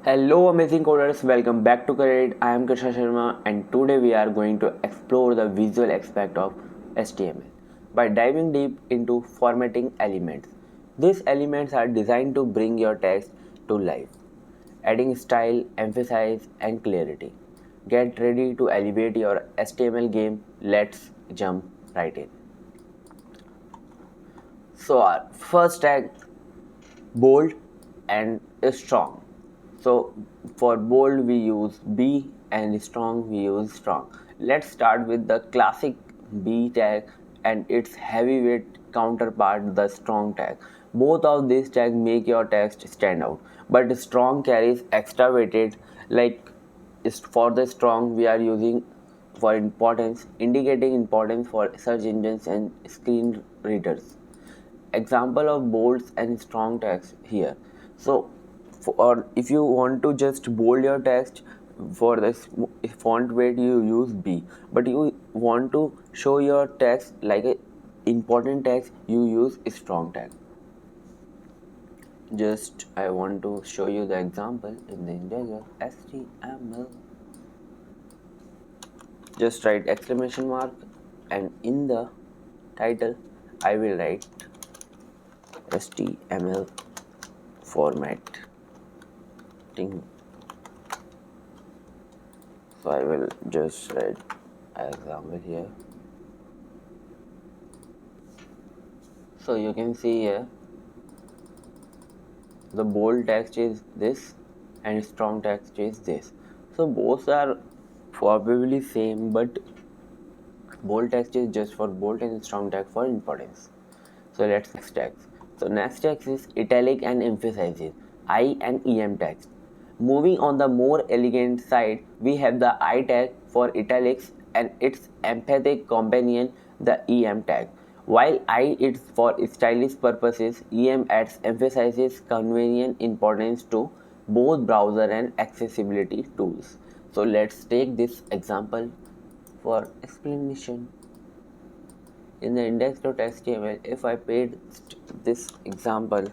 Hello, amazing coders. Welcome back to Kredict. I am Krishna Sharma, and today we are going to explore the visual aspect of HTML by diving deep into formatting elements. These elements are designed to bring your text to life, adding style, emphasis, and clarity. Get ready to elevate your HTML game. Let's jump right in. So, our first tag, bold and strong. So for bold we use B and strong we use strong. Let's start with the classic B tag and its heavyweight counterpart, the strong tag. Both of these tags make your text stand out, but strong carries extra weighted. Like for the strong we are using for importance, indicating importance for search engines and screen readers. Example of bolds and strong text here. So for if you want to just bold your text, for this font weight you use B, but you want to show your text like a important text, you use strong tag. Just I want to show you the example in the index of HTML. Just write exclamation mark, and in the title I will write HTML format. So I will just write an example here. So you can see here the bold text is this and strong text is this. So both are probably same, but bold text is just for bold and strong text for importance. So let's next text. So next text is italic and emphasizes I and em text. Moving on the more elegant side, we have the I tag for italics and its emphatic companion, the em tag. While I is for stylish purposes, em adds emphasizes convenient importance to both browser and accessibility tools. So let's take this example for explanation. In the index.html, if I paste this example,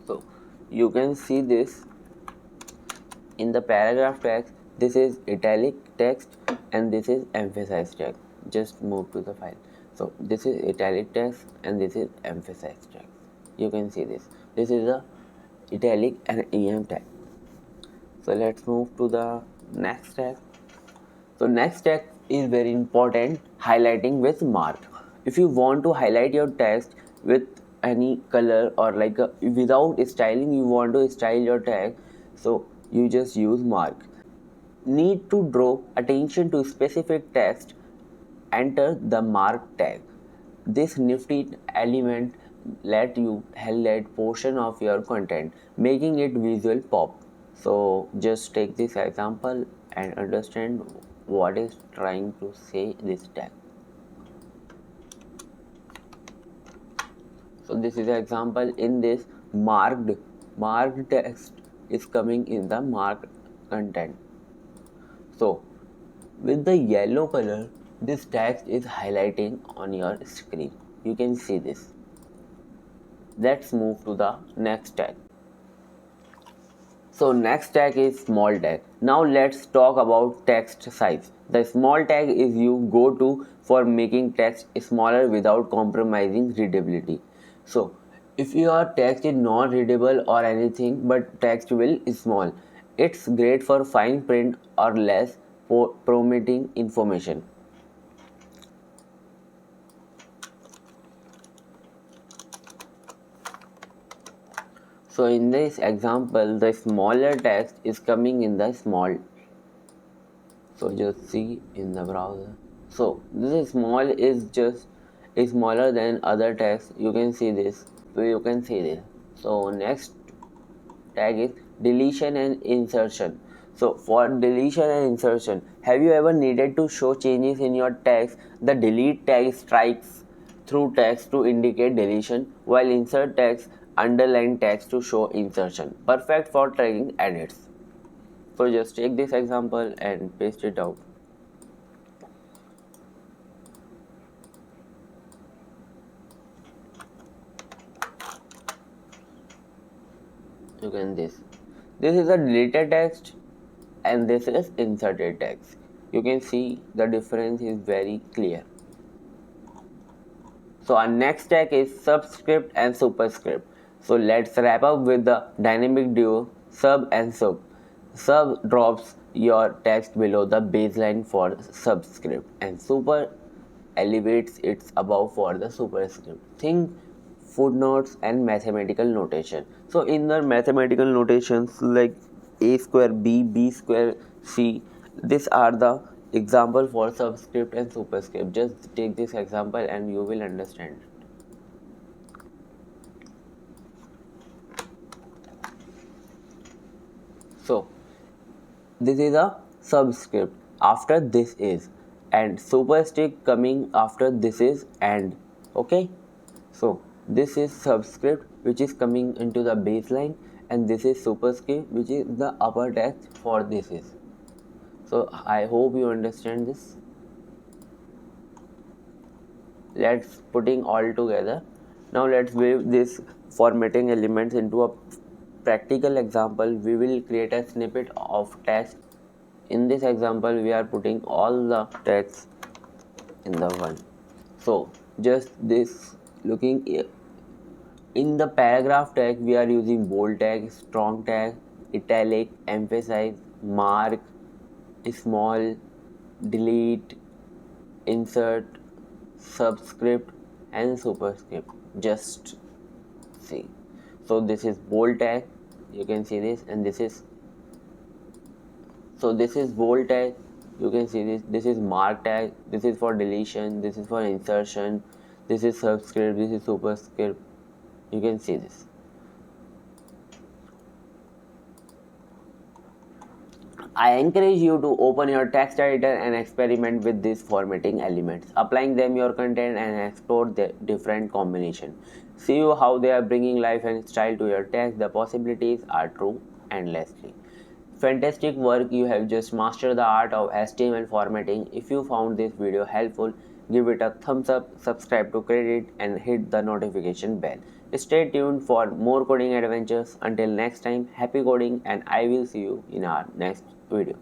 so you can see this in the paragraph text. This is italic text and this is emphasized text. Just move to the file. So this is italic text and this is emphasized text. You can see this. This is the italic and em tag. So let's move to the next tag. So next tag is very important, highlighting with mark. If you want to highlight your text with any color or like without styling, you want to style your tag, so you just use mark. Need to draw attention to specific text, enter the mark tag. This nifty element let you highlight portion of your content, making it visual pop. So just take this example and understand what is trying to say this tag. So this is an example. In this marked text is coming in the marked content. So with the yellow color, this text is highlighting on your screen. You can see this. Let's move to the next tag. So next tag is small tag. Now let's talk about text size. The small tag is you go to for making text smaller without compromising readability. So if your text is not readable or anything but text will is small, it's great for fine print or less promoting information. So in this example, the smaller text is coming in the small. So just see in the browser. So this is small is just is smaller than other text. You can see this. So you can see this. So next tag is deletion and insertion. So for deletion and insertion, have you ever needed to show changes in your text? The delete tag strikes through text to indicate deletion, while insert text underline text to show insertion. Perfect for tracking edits. So just take this example and paste it out. You can this. This is a deleted text and this is inserted text. You can see the difference is very clear. So our next tag is subscript and superscript. So let's wrap up with the dynamic duo sub and sup. Sub drops your text below the baseline for subscript and super elevates it above for the superscript. Think footnotes and mathematical notation. So in the mathematical notations like a square b square c, these are the example for subscript and superscript. Just take this example and you will understand. So this is a subscript, after this is, and superscript coming after this is and. Okay, so this is subscript which is coming into the baseline and this is superscript which is the upper text for this is. So I hope you understand this. Let's putting all together. Now let's weave this formatting elements into a practical example. We will create a snippet of text. In this example we are putting all the text in the one. So just this looking in the paragraph tag we are using bold tag, strong tag, italic, emphasize, mark, small, delete, insert, subscript and superscript. Just see. So this is bold tag, you can see this, and this is, so this is bold tag, you can see this is mark tag, this is for deletion, this is for insertion, this is subscript, this is superscript, you can see this. I encourage you to open your text editor and experiment with these formatting elements, applying them your content and explore the different combination. See how they are bringing life and style to your text. The possibilities are true endlessly. Fantastic work, you have just mastered the art of HTML formatting. If you found this video helpful, give it a thumbs up, subscribe to Kredict and hit the notification bell. Stay tuned for more coding adventures. Until next time, happy coding and I will see you in our next video.